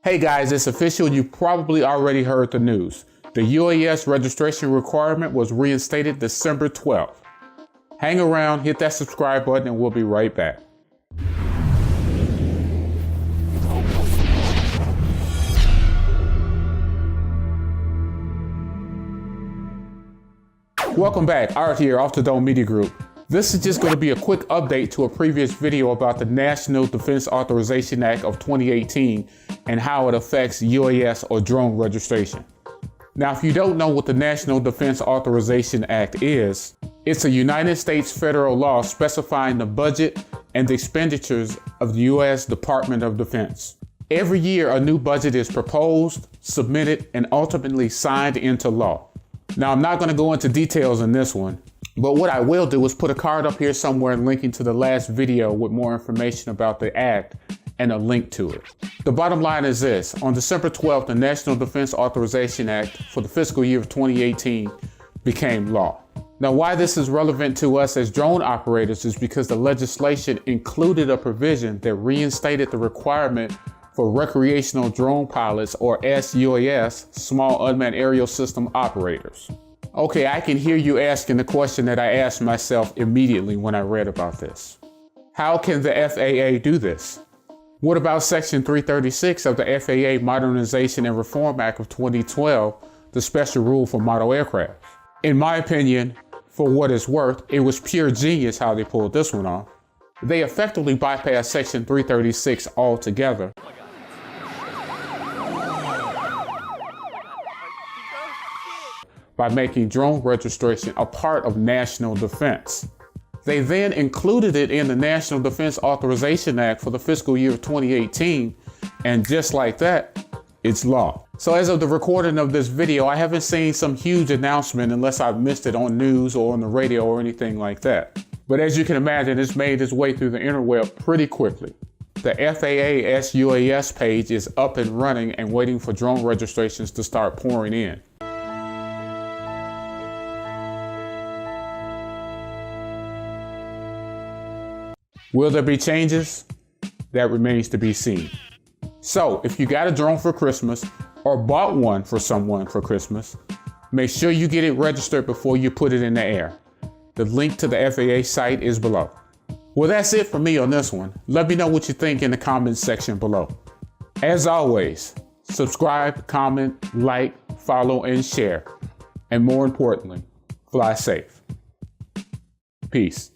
Hey guys, it's official. You probably already heard the news. The UAS registration requirement was reinstated December 12th. Hang around, hit that subscribe button, and we'll be right back. Welcome back, Art here, Off the Dome Media Group. This is just going to be a quick update to a previous video about the National Defense Authorization Act of 2018 and how it affects UAS or drone registration. Now, if you don't know what the National Defense Authorization Act is, it's a United States federal law specifying the budget and the expenditures of the U.S. Department of Defense. Every year, a new budget is proposed, submitted, and ultimately signed into law. Now, I'm not going to go into details in this one, but what I will do is put a card up here somewhere linking to the last video with more information about the act and a link to it. The bottom line is this: on December 12th, the National Defense Authorization Act for the fiscal year of 2018 became law. Now, why this is relevant to us as drone operators is because the legislation included a provision that reinstated the requirement for recreational drone pilots, or sUAS, small unmanned aerial system operators. Okay, I can hear you asking the question that I asked myself immediately when I read about this. How can the FAA do this? What about Section 336 of the FAA Modernization and Reform Act of 2012, the special rule for model aircraft? In my opinion, for what it's worth, it was pure genius how they pulled this one off. They effectively bypassed Section 336 altogether. By making drone registration a part of national defense. They then included it in the National Defense Authorization Act for the fiscal year of 2018, and just like that, it's law. So as of the recording of this video, I haven't seen some huge announcement unless I've missed it on news or on the radio or anything like that. But as you can imagine, it's made its way through the interweb pretty quickly. The FAA sUAS page is up and running and waiting for drone registrations to start pouring in. Will there be changes? That remains to be seen. So if you got a drone for Christmas or bought one for someone for Christmas, make sure you get it registered before you put it in the air. The link to the FAA site is below. Well, that's it for me on this one. Let me know what you think in the comments section below. As always, subscribe, comment, like, follow, and share. And more importantly, fly safe. Peace.